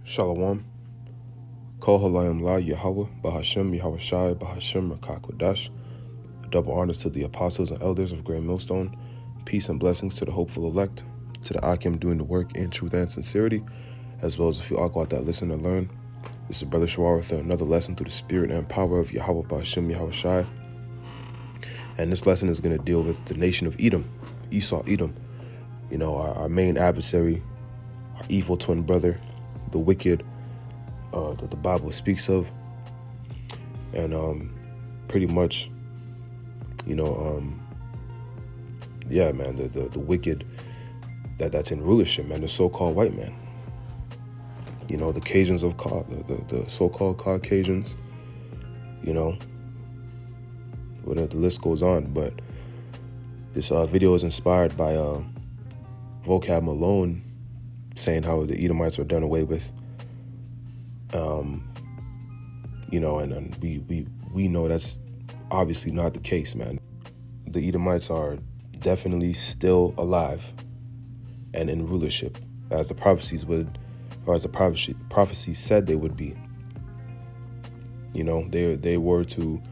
Shalom. Kol halayim la Yahweh, Bahashem Yahweh Shai, Bahashem Rakakwadash. Double honors to the apostles and elders of Great Millstone. Peace and blessings to the hopeful elect, to the Akim doing the work in truth and sincerity, as well as a few Aquat that listen and learn. This is Brother Shawar with another lesson through the spirit and power of Yahweh, Bahashem Yahweh Shai. And this lesson is going to deal with the nation of Edom, Esau, Edom. You know, our main adversary, our evil twin brother, the wicked that the Bible speaks of. And pretty much, you know, yeah, man, the wicked that's in rulership, man, the so-called white man. You know, the Cajuns of the so-called Caucasians, you know, whatever, the list goes on. But this video is inspired by Vocab Malone saying how the Edomites were done away with. You know, and we know that's obviously not the case, man. The Edomites are definitely still alive and in rulership, as the prophecies would, or as the prophecies said they would be. You know, they were to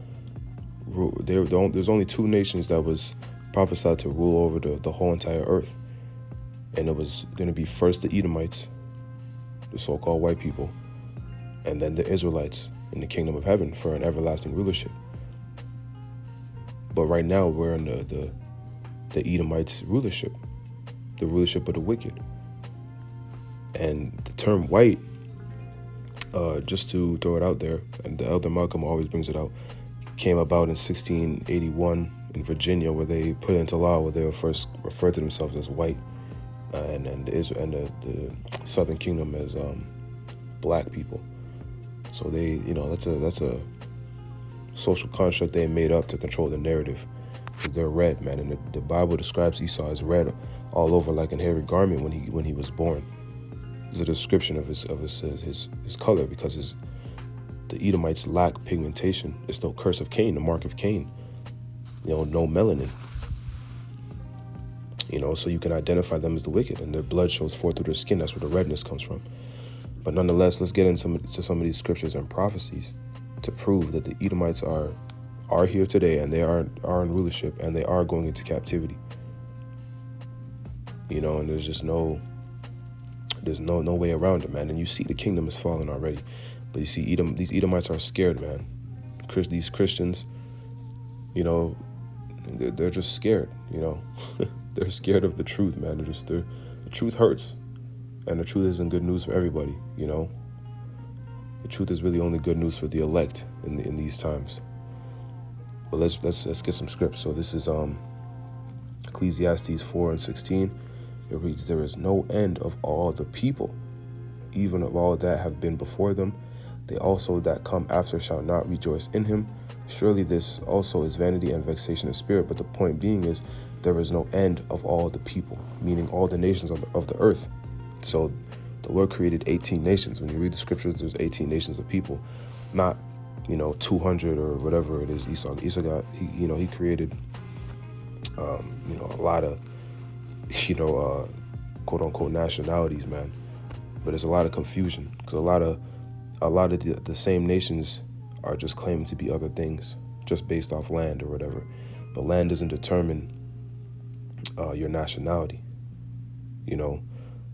rule. There's only two nations that was prophesied to rule over the whole entire earth, and it was going to be first the Edomites, the so-called white people, and then the Israelites in the kingdom of heaven for an everlasting rulership. But right now we're in the Edomites' rulership, the rulership of the wicked. And the term white, just to throw it out there, and the Elder Malcolm always brings it out, came about in 1681 in Virginia, where they put it into law where they were first referred to themselves as white, and the Southern Kingdom as black people. So they, you know, that's a social construct they made up to control the narrative, because they're red, man, and the Bible describes Esau as red all over like an hairy garment when he was born. This is a description of his color, because the Edomites lack pigmentation. It's no curse of Cain, the mark of Cain. You know, no melanin. You know, so you can identify them as the wicked, and their blood shows forth through their skin. That's where the redness comes from. But nonetheless, let's get into some of these scriptures and prophecies to prove that the Edomites are here today, and they are in rulership, and they are going into captivity. You know, and there's no way around it, man. And you see the kingdom is falling already. But you see these Edomites are scared, man. These Christians, you know, they're just scared, you know. They're scared of the truth, man. The truth hurts. And the truth isn't good news for everybody, you know. The truth is really only good news for the elect in these times. But let's get some scripts. So this is Ecclesiastes 4:16. It reads, "There is no end of all the people, even of all that have been before them. They also that come after shall not rejoice in him. Surely this also is vanity and vexation of spirit." But the point being is, there is no end of all the people, meaning all the nations of the earth. So the Lord created 18 nations. When you read the scriptures, there's 18 nations of people, not, you know, 200 or whatever it is. Esau got, he created, you know, a lot of, you know, quote unquote nationalities, man. But there's a lot of confusion, because a lot of the same nations are just claiming to be other things, just based off land or whatever. But land doesn't determine your nationality. You know,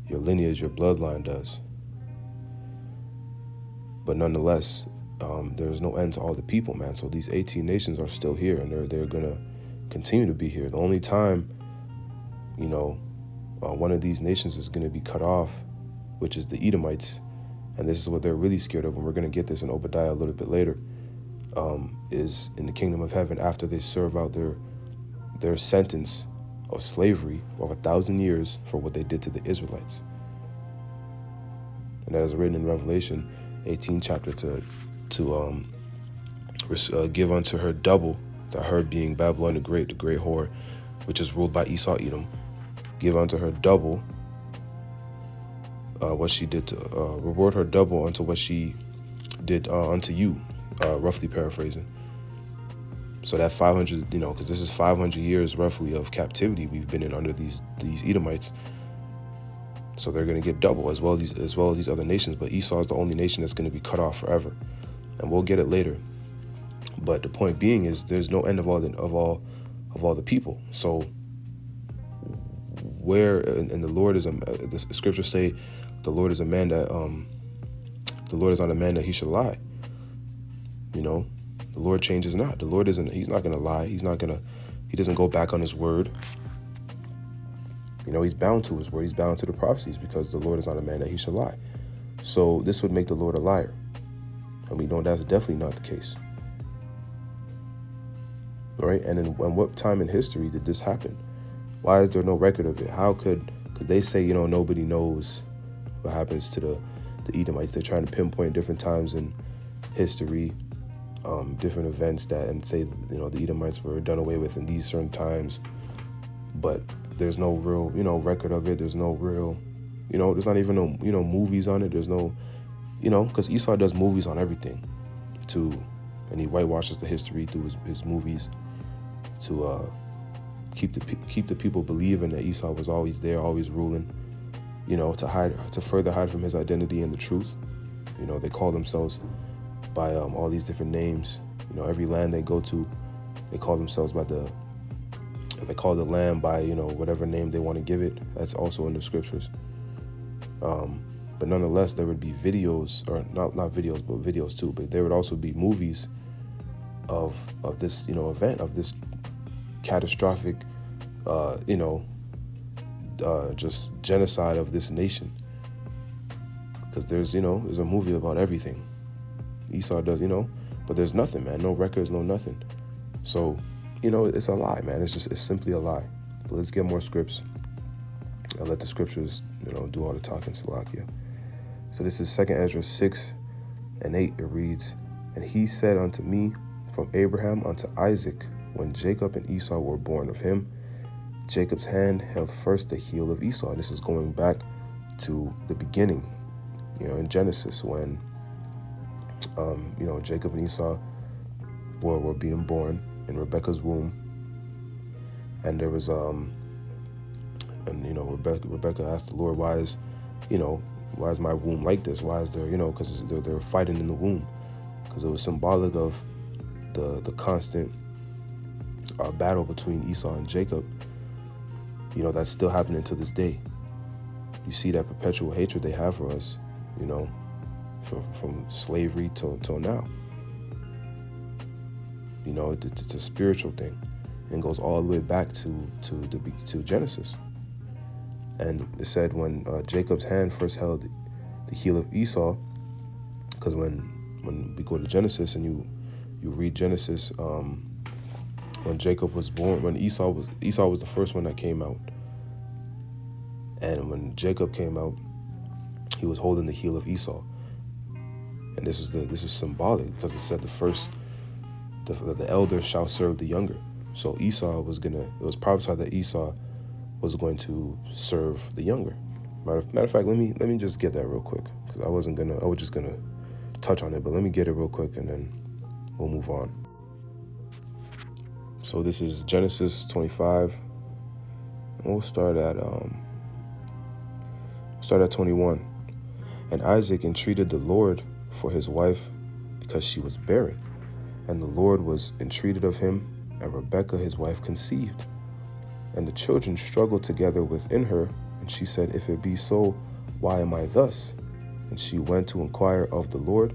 your lineage, your bloodline does. But nonetheless, there's no end to all the people, man. So these 18 nations are still here, and they're gonna continue to be here. The only time, you know, one of these nations is gonna be cut off, which is the Edomites, and this is what they're really scared of, and we're gonna get this in Obadiah a little bit later, is in the kingdom of heaven after they serve out their sentence of slavery of 1,000 years for what they did to the Israelites. And that is written in Revelation 18 chapter to give unto her double, that her being Babylon the great whore, which is ruled by Esau Edom, give unto her double what she did to reward her double unto what she did unto you, roughly paraphrasing. So that 500, you know, because this is 500 years roughly of captivity we've been in under these Edomites. So they're going to get double as well as these other nations. But Esau is the only nation that's going to be cut off forever, and we'll get it later. But the point being is, there's no end of all the people. So where and the Lord is the scriptures say, the Lord is a man that the Lord is not a man that he should lie. You know, the Lord changes not. The Lord isn't. He's not going to lie. He doesn't go back on his word. You know, he's bound to his word. He's bound to the prophecies, because the Lord is not a man that he should lie. So this would make the Lord a liar. And we know that's definitely not the case. All right. And in what time in history did this happen? Why is there no record of it? Because they say, you know, nobody knows what happens to the Edomites. They're trying to pinpoint different times in history, different events and say, you know, the Edomites were done away with in these certain times. But there's no real, you know, record of it. There's no real, you know, there's not even no, you know, movies on it. There's no, you know, because Esau does movies on everything too. And he whitewashes the history through his movies to keep the people believing that Esau was always there, always ruling, you know, to further hide from his identity and the truth. You know, they call themselves by all these different names. You know, every land they go to, they call themselves they call the land by, you know, whatever name they want to give it. That's also in the scriptures. But nonetheless, there would be videos, or not videos, but videos too. But there would also be movies of this, you know, event, of this catastrophic, you know, just genocide of this nation. Because there's a movie about everything. Esau does, you know, but there's nothing, man. No records, no nothing. So, you know, it's a lie, man. It's simply a lie. But let's get more scripts and let the scriptures, you know, do all the talking, Salakia. So this is 2 Ezra 6 and 8. It reads, "And he said unto me, from Abraham unto Isaac, when Jacob and Esau were born of him, Jacob's hand held first the heel of Esau." This is going back to the beginning, you know, in Genesis, when, you know, Jacob and Esau were being born in Rebekah's womb. And there was, and, you know, Rebekah asked the Lord, why is my womb like this? Why is there, you know, because they're fighting in the womb. Because it was symbolic of the constant battle between Esau and Jacob, you know, that's still happening to this day. You see that perpetual hatred they have for us, you know, from slavery till now. You know, it's a spiritual thing, and goes all the way back to Genesis. And it said when Jacob's hand first held the heel of Esau, because when we go to Genesis and you read Genesis, when Jacob was born, when Esau was the first one that came out, and when Jacob came out, he was holding the heel of Esau, and this is symbolic, because it said the elder shall serve the younger. So it was prophesied that Esau was going to serve the younger. Matter of fact, let me just get that real quick, because I was just gonna touch on it, but let me get it real quick and then we'll move on. So this is Genesis 25, and we'll start at 21. "And Isaac entreated the Lord for his wife, because she was barren. And the Lord was entreated of him, and Rebekah his wife conceived. And the children struggled together within her, and she said, If it be so, why am I thus? And she went to inquire of the Lord."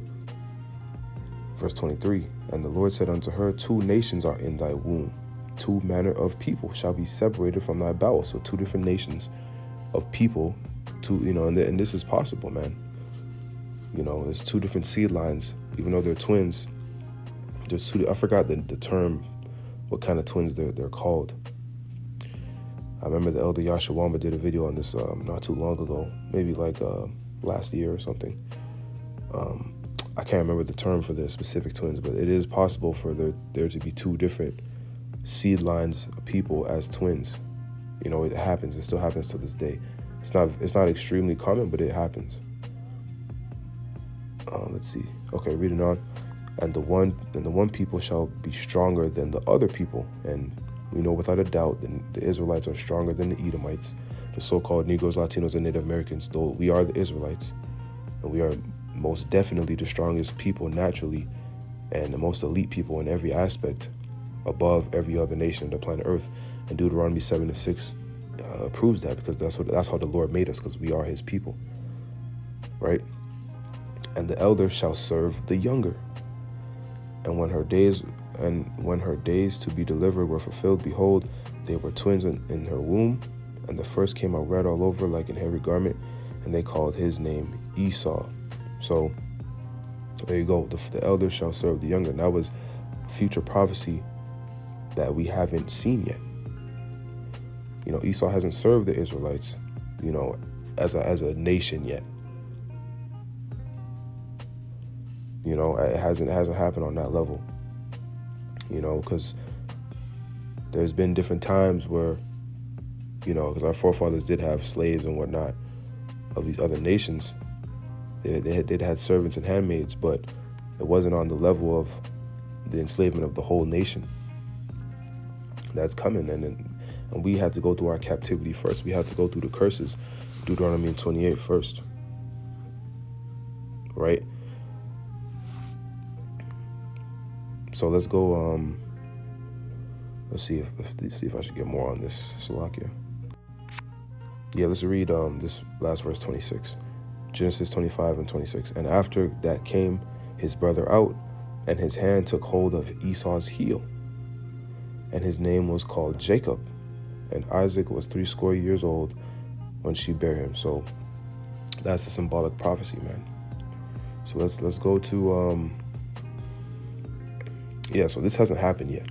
Verse 23, "And the Lord said unto her, 2 nations are in thy womb, 2 manner of people shall be separated from thy bowels." So 2 different nations of people, and this is possible, man. You know, there's 2 different seed lines, even though they're twins. There's 2. I forgot the term, what kind of twins they're called. I remember the elder Yasharala did a video on this not too long ago, maybe like last year or something. I can't remember the term for the specific twins, but it is possible for there to be 2 different seed lines of people as twins. You know, it happens. It still happens to this day. It's not extremely common, but it happens. Let's see. Okay, reading on. "And the one people shall be stronger than the other people." And we know without a doubt that the Israelites are stronger than the Edomites. the so-called Negros, Latinos, and Native Americans, though we are the Israelites, and we are most definitely the strongest people naturally and the most elite people in every aspect above every other nation on the planet Earth. And Deuteronomy 7:6 proves that, because that's how the Lord made us, because we are his people, right? And the elder shall serve the younger. And when her days to be delivered were fulfilled, behold, they were twins in her womb. And the first came out red all over like an hairy garment, and they called his name Esau. So there you go. The elder shall serve the younger. And that was future prophecy that we haven't seen yet. You know, Esau hasn't served the Israelites, you know, as a nation yet. You know, it hasn't happened on that level. You know, because there's been different times where, you know, because our forefathers did have slaves and whatnot of these other nations. They had servants and handmaids, but it wasn't on the level of the enslavement of the whole nation. That's coming, and we had to go through our captivity first. We had to go through the curses, Deuteronomy 28 first, right? So let's go. Let's see if I should get more on this, Salakia. Yeah, let's read this last verse, 26. Genesis 25 and 26. And after that came his brother out, and his hand took hold of Esau's heel. And his name was called Jacob. And Isaac was 80 years old when she bare him. So that's a symbolic prophecy, man. So let's go to yeah, so this hasn't happened yet.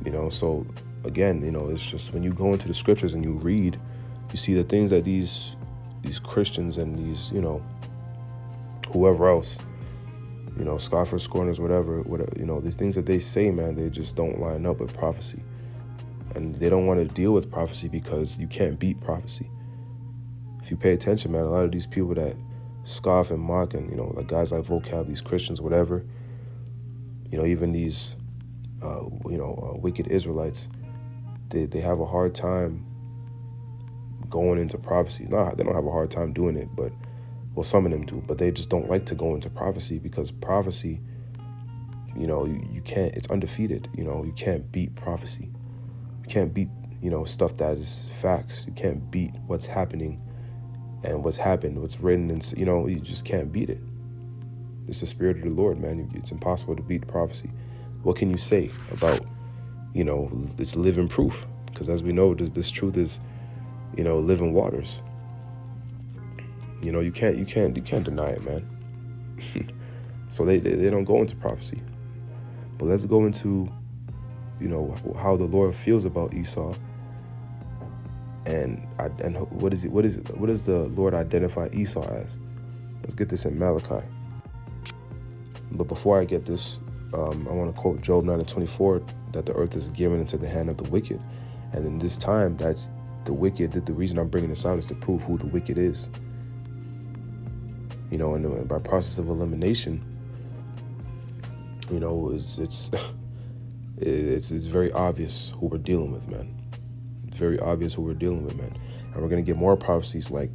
You know, so again, you know, it's just when you go into the scriptures and you read, you see the things that these Christians and these, you know, whoever else, you know, scoffers, scorners, whatever, you know, these things that they say, man, they just don't line up with prophecy. And they don't want to deal with prophecy because you can't beat prophecy. If you pay attention, man, a lot of these people that scoff and mock and, you know, like guys like Vocab, these Christians, whatever, you know, even these, wicked Israelites, they have a hard time going into prophecy. No, they don't have a hard time doing it, but, well, some of them do, but they just don't like to go into prophecy because prophecy, you know, you can't, it's undefeated. You know, you can't beat prophecy. You can't beat, you know, stuff that is facts. You can't beat what's happening and what's happened, what's written, and, you know, you just can't beat it. It's the spirit of the Lord, man. It's impossible to beat prophecy. What can you say about, you know, it's living proof? Because as we know, this truth is, you know, living waters. You know, you can't deny it, man. So they don't go into prophecy. But let's go into, you know, how the Lord feels about Esau, and what does the Lord identify Esau as? Let's get this in Malachi. But before I get this, I want to quote Job 9:24, that the earth is given into the hand of the wicked. And in this time, that's the wicked. The reason I'm bringing this out is to prove who the wicked is. You know, and by process of elimination, you know, it's very obvious who we're dealing with, man. It's very obvious who we're dealing with, man. And we're going to get more prophecies, like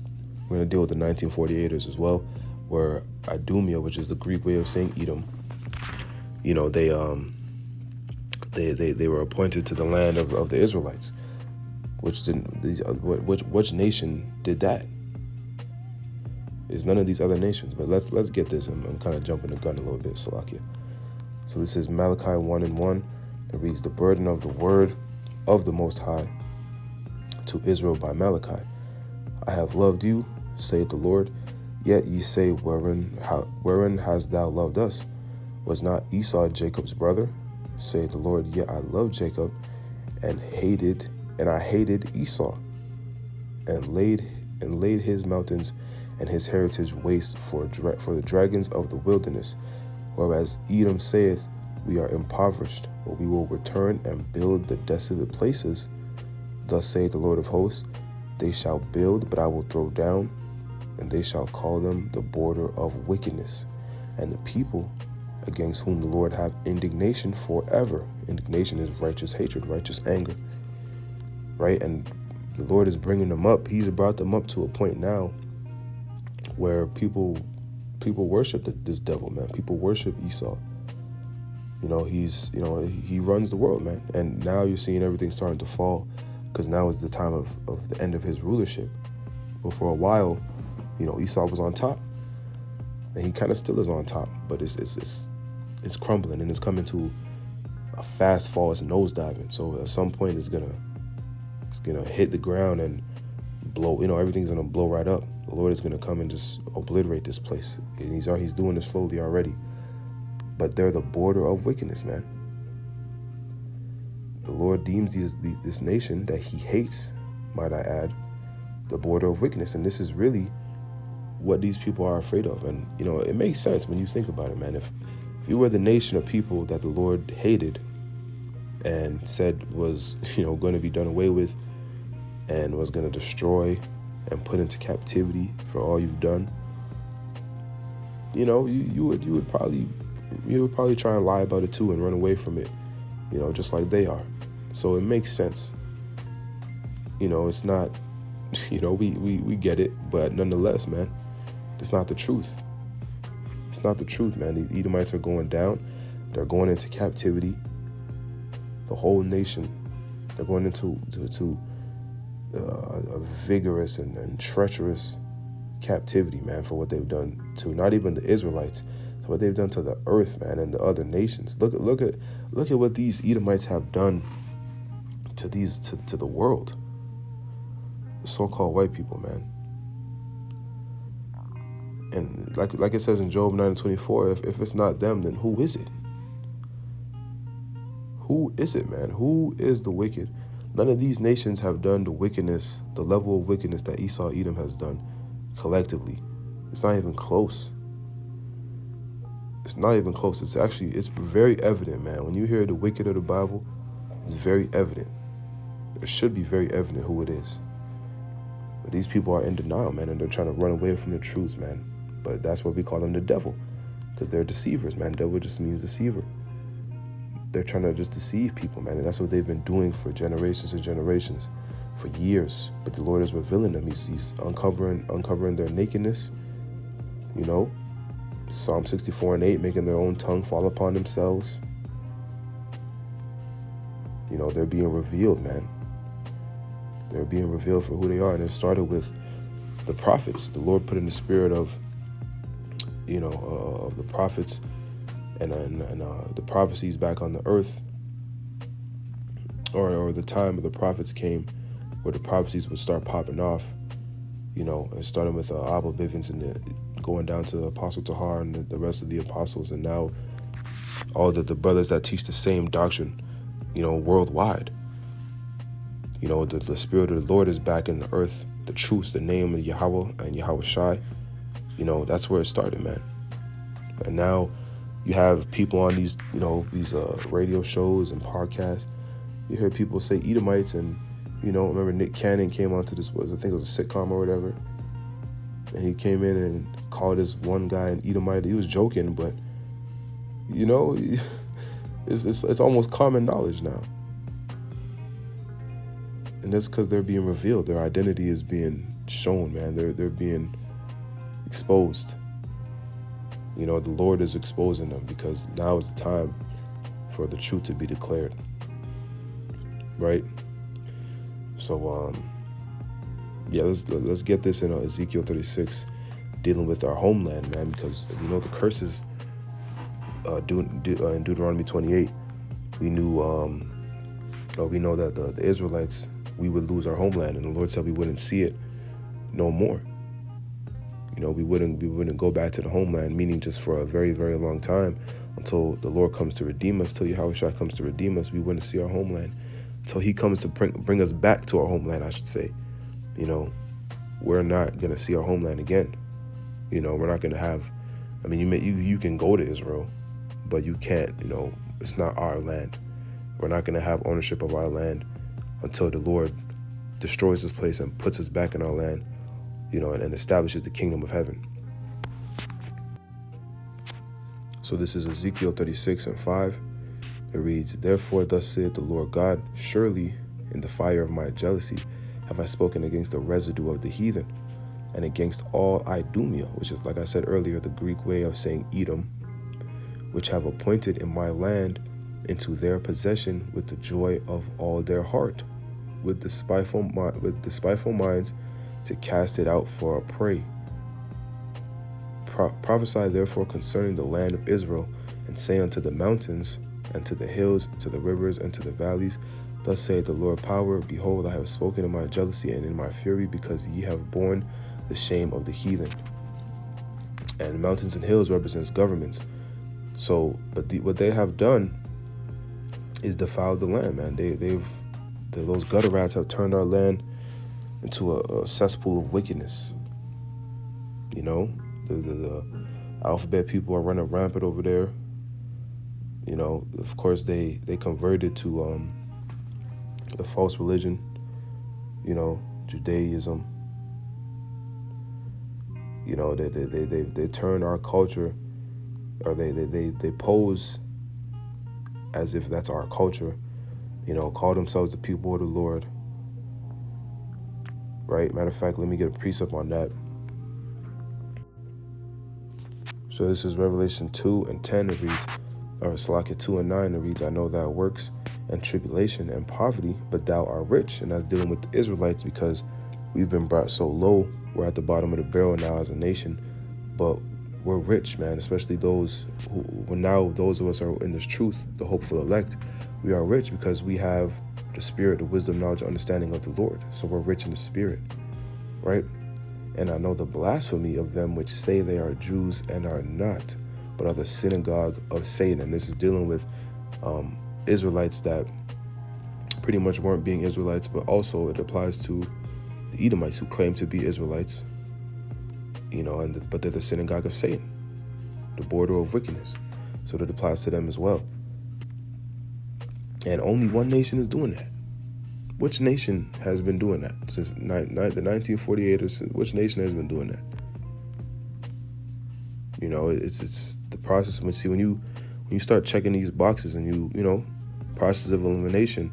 we're going to deal with the 1948ers as well, where Idumea, which is the Greek way of saying Edom, you know, they were appointed to the land of the Israelites, which nation did that? It's none of these other nations. But let's get this. I'm kind of jumping the gun a little bit, Salakia. So this is Malachi 1:1. It reads, "The burden of the word of the Most High to Israel by Malachi. I have loved you, saith the Lord. Yet ye say, wherein hast thou loved us? Was not Esau Jacob's brother? Saith the Lord, yet I loved Jacob, and I hated Esau, and laid his mountains and his heritage waste for the dragons of the wilderness. Whereas Edom saith, we are impoverished, but we will return and build the desolate places. Thus saith the Lord of hosts, they shall build, but I will throw down, and they shall call them the border of wickedness, and the people against whom the Lord have indignation forever." Indignation is righteous hatred, righteous anger, right? And The Lord is bringing them up. He's brought them up to a point now where people worship this devil, man. People worship Esau. He runs the world, man. And now you're seeing everything starting to fall, because now is the time of the end of his rulership. But for a while, Esau was on top, and he kind of still is on top. But it's crumbling, and it's coming to a fast fall. It's nosediving. So at some point, it's gonna hit the ground and blow. Everything's gonna blow right up. The Lord is gonna come and just obliterate this place, and he's doing it slowly already. But they're the border of wickedness, man. The Lord deems this nation that he hates, might I add, the border of wickedness. And this is really what these people are afraid of. And, it makes sense when you think about it, man. If you were the nation of people that the Lord hated and said was, going to be done away with and was going to destroy and put into captivity for all you've done, you would probably try and lie about it too and run away from it, just like they are. So it makes sense. It's not, we get it, but nonetheless, man, it's not the truth. It's not the truth, man. The Edomites are going down. They're going into captivity. The whole nation, they're going into a vigorous and treacherous captivity, man, for what they've done to not even the Israelites, to what they've done to the earth, man, and the other nations. Look at what these Edomites have done to the world. The so-called white people, man. And like it says in Job 9:24, if it's not them, then who is it? Who is it, man? Who is the wicked? None of these nations have done the wickedness, the level of wickedness that Esau, Edom has done collectively. It's not even close. It's not even close. It's very evident, man. When you hear the wicked of the Bible, it's very evident. It should be very evident who it is. But these people are in denial, man, and they're trying to run away from the truth, man. But that's what we call them, the devil, because they're deceivers, man. Devil just means deceiver. They're trying to just deceive people, man, and that's what they've been doing for generations and generations, for years. But the Lord is revealing them. He's uncovering their nakedness. Psalm 64:8, making their own tongue fall upon themselves. They're being revealed, man. They're being revealed for who they are, and it started with the prophets. The Lord put in the spirit of the prophets and the prophecies back on the earth, or the time of the prophets came, where the prophecies would start popping off, and starting with Abba Bivens and going down to Apostle Tahar and the rest of the apostles, and now all the brothers that teach the same doctrine, worldwide. The spirit of the Lord is back in the earth, the truth, the name of Yahweh and Yahweh Shai. That's where it started, man. And now you have people on these radio shows and podcasts. You hear people say Edomites, and remember Nick Cannon came onto this, I think it was a sitcom or whatever, and he came in and called this one guy an Edomite. He was joking, but it's almost common knowledge now. And that's because they're being revealed. Their identity is being shown, man. They're being exposed. The Lord is exposing them, because now is the time for the truth to be declared. Right? So, let's get this in Ezekiel 36, dealing with our homeland, man, because the curses in Deuteronomy 28. We know that the Israelites, we would lose our homeland, and the Lord said we wouldn't see it no more. We wouldn't go back to the homeland, meaning just for a very, very long time, until the Lord comes to redeem us, till Yahweh Shai comes to redeem us. We wouldn't see our homeland until he comes to bring us back to our homeland, I should say. We're not going to see our homeland again. We're not going to have, you can go to Israel, but you can't, it's not our land. We're not going to have ownership of our land until the Lord destroys this place and puts us back in our land, and establishes the kingdom of heaven. So this is Ezekiel 36:5. It reads, "Therefore thus saith the Lord God, surely in the fire of my jealousy have I spoken against the residue of the heathen, and against all Idumea, which is, like I said earlier, the Greek way of saying Edom, which have appointed in my land into their possession with the joy of all their heart, with despiteful minds, to cast it out for a prey. Prophesy therefore concerning the land of Israel, and say unto the mountains, and to the hills, to the rivers, and to the valleys, thus saith the Lord power, behold, I have spoken in my jealousy and in my fury, because ye have borne the shame of the heathen. And mountains and hills represents governments. So, but what they have done is defiled the land, man. Those gutter rats have turned our land into a cesspool of wickedness. You know, the alphabet people are running rampant over there. You know, of course they converted to the false religion, you know, Judaism. You know, they turn our culture, or they pose as if that's our culture, you know, call themselves the people of the Lord, right? Matter of fact, let me get a precept on that. So this is Revelation 2:10, it reads, or Salakia 2:9, it reads, I know thy works and tribulation and poverty, but thou art rich. And that's dealing with the Israelites, because we've been brought so low. We're at the bottom of the barrel now as a nation, but we're rich, man, especially those of us are in this truth, the hopeful elect. We are rich because we have the spirit, the wisdom, knowledge, understanding of the Lord. So we're rich in the spirit, right? And I know the blasphemy of them which say they are Jews and are not, but are the synagogue of Satan. And this is dealing with Israelites that pretty much weren't being Israelites, but also it applies to the Edomites who claim to be Israelites, you know, but they're the synagogue of Satan, the border of wickedness. So that applies to them as well. And only one nation is doing that. Which nation has been doing that since the 1948ers? Which nation has been doing that? You know, it's the process. When you start checking these boxes, and you know, process of elimination,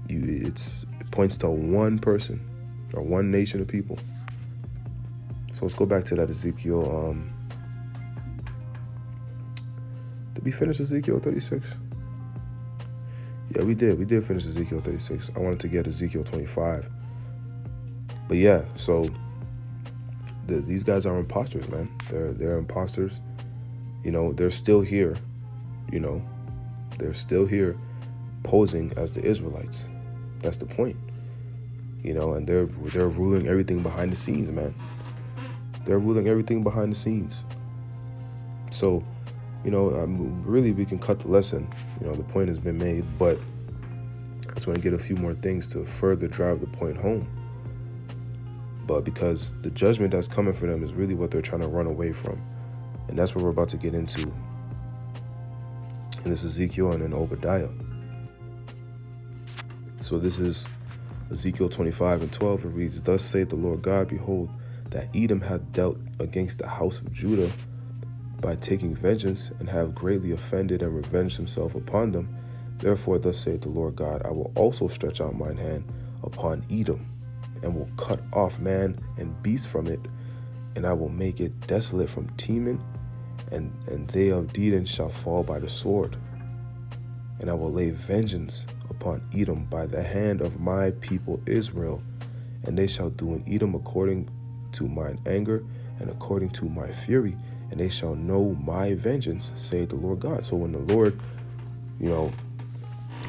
it points to one person or one nation of people. So let's go back to that Ezekiel. Did we finish Ezekiel 36? Yeah, we did. We did finish Ezekiel 36. I wanted to get Ezekiel 25. But yeah, so these guys are imposters, man. They're imposters. You know, they're still here. You know, they're still here posing as the Israelites. That's the point. You know, and they're ruling everything behind the scenes, man. They're ruling everything behind the scenes. So, you know, really we can cut the lesson. You know, the point has been made, but I just want to get a few more things to further drive the point home. But because the judgment that's coming for them is really what they're trying to run away from. And that's what we're about to get into in this Ezekiel and in Obadiah. So this is Ezekiel 25:12. It reads, Thus saith the Lord God, Behold, that Edom hath dealt against the house of Judah by taking vengeance, and have greatly offended and revenged himself upon them. Therefore thus saith the Lord God, I will also stretch out mine hand upon Edom, and will cut off man and beast from it, and I will make it desolate from Teman, and they of Dedan shall fall by the sword. And I will lay vengeance upon Edom by the hand of my people Israel, and they shall do in Edom according to mine anger and according to my fury, and they shall know my vengeance, saith the Lord God. So when the Lord, you know,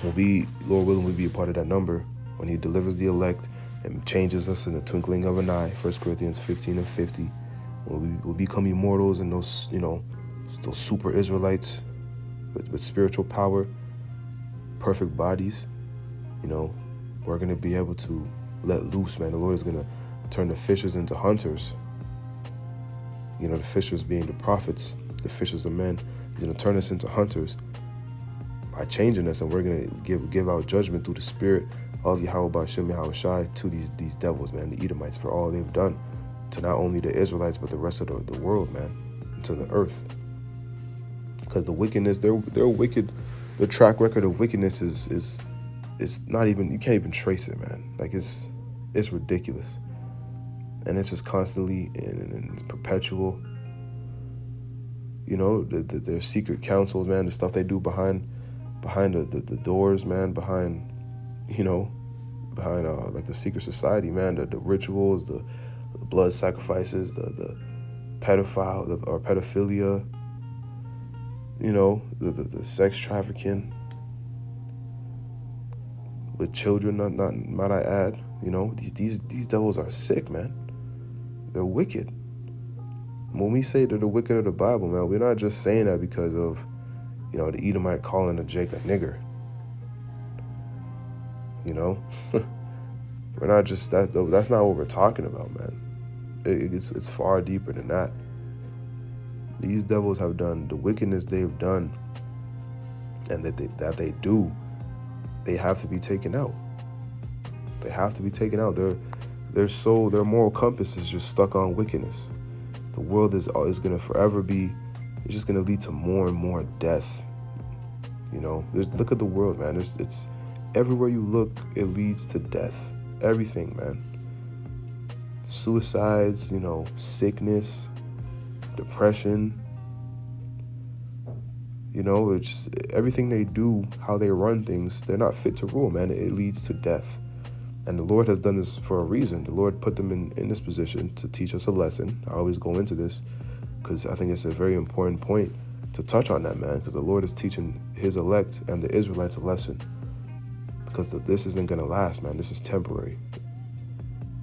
Lord willing, will be a part of that number, when he delivers the elect and changes us in the twinkling of an eye, 1 Corinthians 15:50, when we will become immortals, and those, you know, those super Israelites with spiritual power, perfect bodies, you know, we're going to be able to let loose, man. The Lord is going to turn the fishers into hunters. You know, the fishers being the prophets, the fishers of men. He's going to turn us into hunters by changing us, and we're going to give out judgment through the spirit of Yahweh B'Shem Yahweh Shai to these devils, man, the Edomites, for all they've done to not only the Israelites, but the rest of the world, man, and to the earth. Because the wickedness, they're wicked. The track record of wickedness is not even, you can't even trace it, man. Like, it's It's ridiculous. And it's just constantly and it's perpetual. You know, their secret councils, man, the stuff they do behind the doors, man, behind like the secret society, man, the rituals, the blood sacrifices, the pedophile or pedophilia, you know, the sex trafficking with children, not might I add. You know, these devils are sick, man. They're wicked. When we say they're the wicked of the Bible, man, we're not just saying that because of, you know, the Edomite calling a Jake a nigger. You know, we're not just that. That's not what we're talking about, man. It's far deeper than that. These devils have done the wickedness they've done, and that they do. They have to be taken out. They have to be taken out. Their moral compass is just stuck on wickedness. The world is going to forever be. It's just going to lead to more and more death. You know, look at the world, man. It's everywhere you look, it leads to death. Everything, man. Suicides, you know, sickness, depression. You know, it's everything they do, how they run things. They're not fit to rule, man. It leads to death. And the Lord has done this for a reason. The Lord put them in this position to teach us a lesson. I always go into this because I think it's a very important point to touch on that, man, because the Lord is teaching his elect and the Israelites a lesson. Because this isn't going to last, man. This is temporary.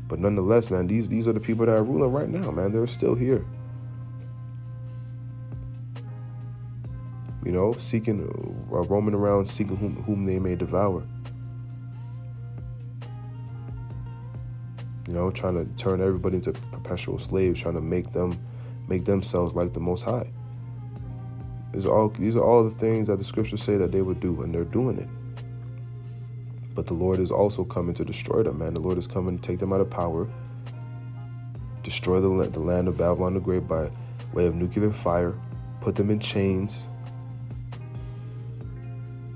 But nonetheless, man, these are the people that are ruling right now, man. They're still here. You know, roaming around, seeking whom they may devour. You know, trying to turn everybody into perpetual slaves, trying to make themselves like the Most High. These are all the things that the scriptures say that they would do, and they're doing it. But the Lord is also coming to destroy them, man. The Lord is coming to take them out of power, destroy the land of Babylon the Great by way of nuclear fire, put them in chains.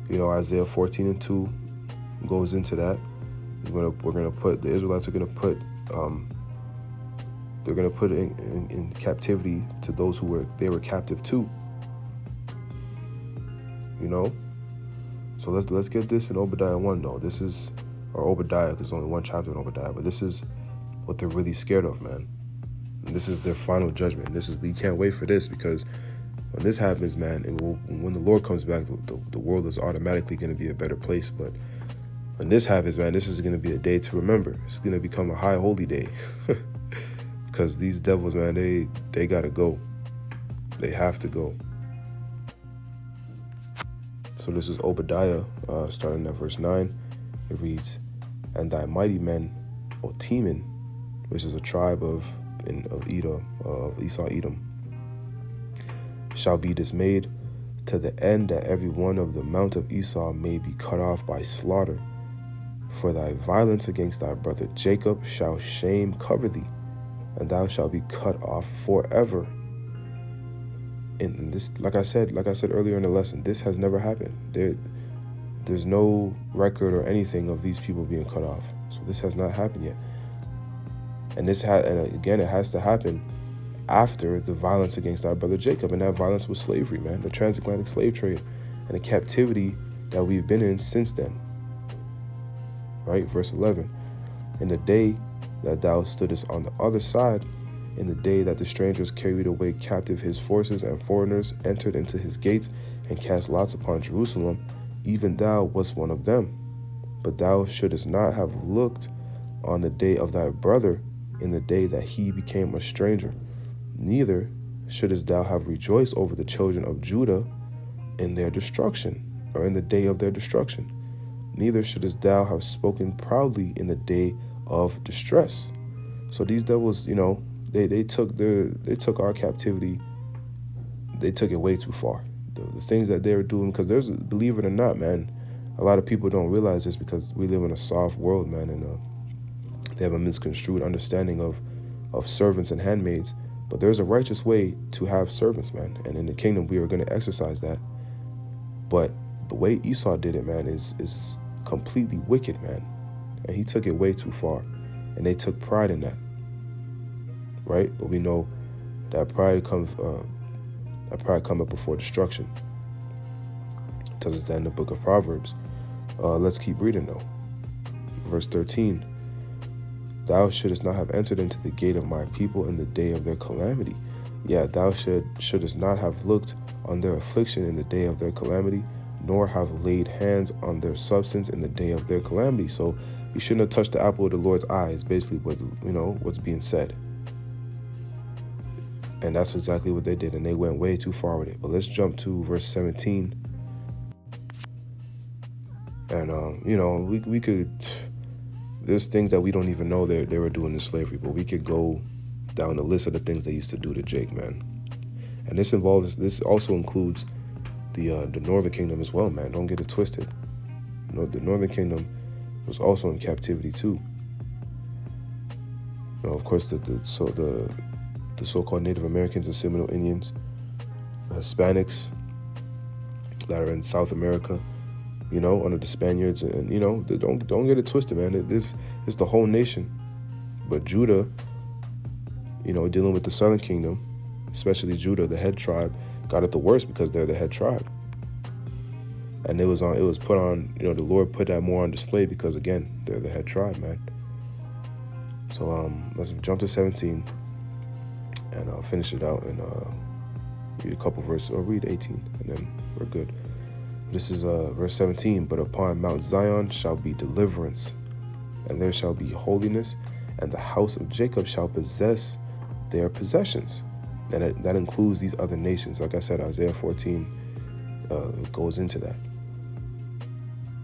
You know, Isaiah 14:2 goes into that. The Israelites are gonna put they're gonna put in captivity to those they were captive to. You know, so let's get this in Obadiah 1 though. This is, or Obadiah, because there's only one chapter in Obadiah, but this is what they're really scared of, man. And this is their final judgment. We can't wait for this, because when this happens, man, when the Lord comes back, the world is automatically going to be a better place. But when this happens, man, this is going to be a day to remember. It's going to become a high holy day. Because these devils, man, they got to go. They have to go. So this is Obadiah, starting at verse 9. It reads, "And thy mighty men, O Teman," which is a tribe of Edom, of Esau Edom, "shall be dismayed, to the end that every one of the mount of Esau may be cut off by slaughter. For thy violence against thy brother Jacob shall shame cover thee, and thou shalt be cut off forever." And this, like I said earlier in the lesson, this has never happened. There's no record or anything of these people being cut off. So this has not happened yet. And again, it has to happen after the violence against our brother Jacob, and that violence was slavery, man, the transatlantic slave trade, and the captivity that we've been in since then. Right, verse 11, "In the day that thou stoodest on the other side, in the day that the strangers carried away captive his forces, and foreigners entered into his gates, and cast lots upon Jerusalem, even thou wast one of them. But thou shouldest not have looked on the day of thy brother, in the day that he became a stranger. Neither shouldest thou have rejoiced over the children of Judah in their destruction, or in the day of their destruction. Neither shouldest thou have spoken proudly in the day of distress." So these devils, you know, they took our captivity, they took it way too far. The things that they were doing, because believe it or not, man, a lot of people don't realize this because we live in a soft world, man, and they have a misconstrued understanding of servants and handmaids. But there's a righteous way to have servants, man, and in the kingdom we are going to exercise that. But the way Esau did it, man, is completely wicked, man, and he took it way too far. and they took pride in that, right? But we know that pride cometh before destruction. It tells us that in the book of Proverbs. Let's keep reading though. Verse 13. Thou shouldest not have entered into the gate of my people in the day of their calamity. Yeah, thou shouldest not have looked on their affliction in the day of their calamity, nor have laid hands on their substance in the day of their calamity. So you shouldn't have touched the apple of the Lord's eye is basically what's being said. And that's exactly what they did, and they went way too far with it. But let's jump to verse 17. And we could, there's things that we don't even know they were doing in slavery, but we could go down the list of the things they used to do to Jake, man. And this also includes the Northern Kingdom as well, man. Don't get it twisted. The Northern Kingdom was also in captivity too. Of course, the so-called Native Americans and Seminole Indians, the Hispanics that are in South America, under the Spaniards, and don't get it twisted, man. It's the whole nation, but Judah, dealing with the Southern Kingdom, especially Judah, the head tribe, got it the worst because they're the head tribe. And it was put on, the Lord put that more on display because, again, they're the head tribe, man. So let's jump to 17 and I'll finish it out and read a couple verses, or read 18, and then we're good. This is verse 17. But upon Mount Zion shall be deliverance, and there shall be holiness, and the house of Jacob shall possess their possessions. And that includes these other nations. Like I said, Isaiah 14 goes into that.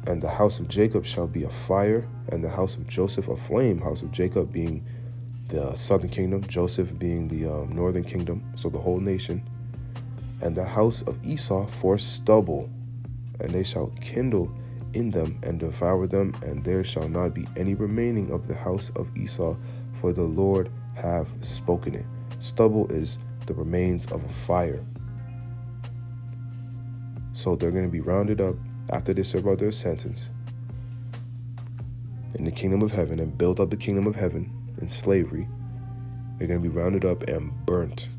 And the house of Jacob shall be a fire, and the house of Joseph a flame. House of Jacob being the southern kingdom, Joseph being the northern kingdom, so the whole nation. And the house of Esau for stubble, and they shall kindle in them and devour them, and there shall not be any remaining of the house of Esau, for the Lord have spoken it. Stubble is the remains of a fire. So they're going to be rounded up after they serve out their sentence in the kingdom of heaven and build up the kingdom of heaven in slavery. They're going to be rounded up and burnt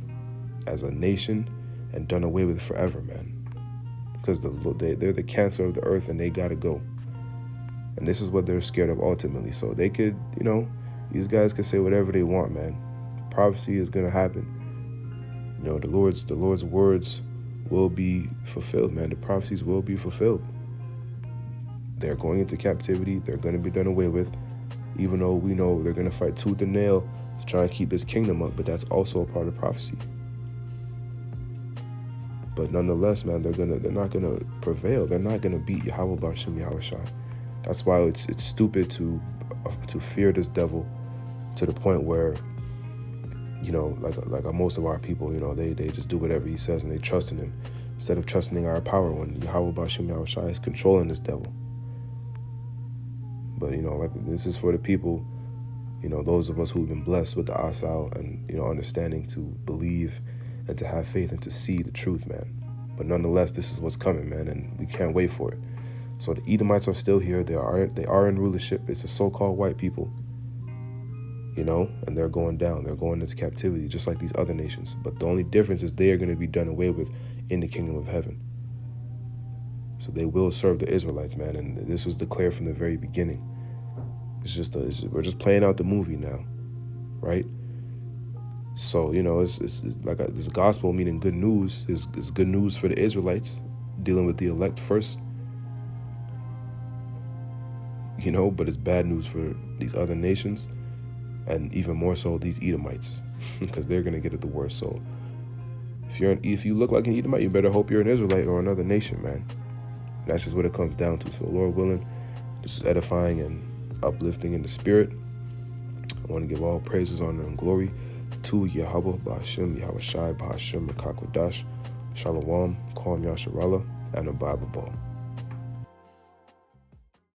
as a nation and done away with forever, man. Because they're the cancer of the earth and they got to go. And this is what they're scared of ultimately. So they could, these guys could say whatever they want, man. Prophecy is going to happen. The Lord's words will be fulfilled, man. The prophecies will be fulfilled. They're going into captivity. They're going to be done away with, even though we know they're going to fight tooth and nail to try and keep his kingdom up. But that's also a part of prophecy. But nonetheless, man, they're not gonna prevail. They're not gonna beat Yahweh B'Shem Yahushua. That's why it's stupid to fear this devil to the point where, like most of our people, they just do whatever he says and they trust in him instead of trusting in our power when Yahweh B'Shem Yahushua is controlling this devil. But this is for the people, those of us who've been blessed with the asal and understanding to believe and to have faith and to see the truth, man. But nonetheless, this is what's coming, man, and we can't wait for it. So the Edomites are still here. They are in rulership. It's the so-called white people, and they're going down. They're going into captivity, just like these other nations. But the only difference is they are going to be done away with in the kingdom of heaven. So they will serve the Israelites, man, and this was declared from the very beginning. We're just playing out the movie now, right? So, it's like this gospel, meaning good news, is good news for the Israelites, dealing with the elect first, but it's bad news for these other nations, and even more so these Edomites, because they're going to get it the worst. So if you look like an Edomite, you better hope you're an Israelite or another nation, man. That's just what it comes down to. So Lord willing, this is edifying and uplifting in the spirit. I want to give all praises, honor, and glory to Yahweh B'Shem Yahushai B'Shem Mekakwadash. Shalom, Kwam Yasharala, and a Bible Ball.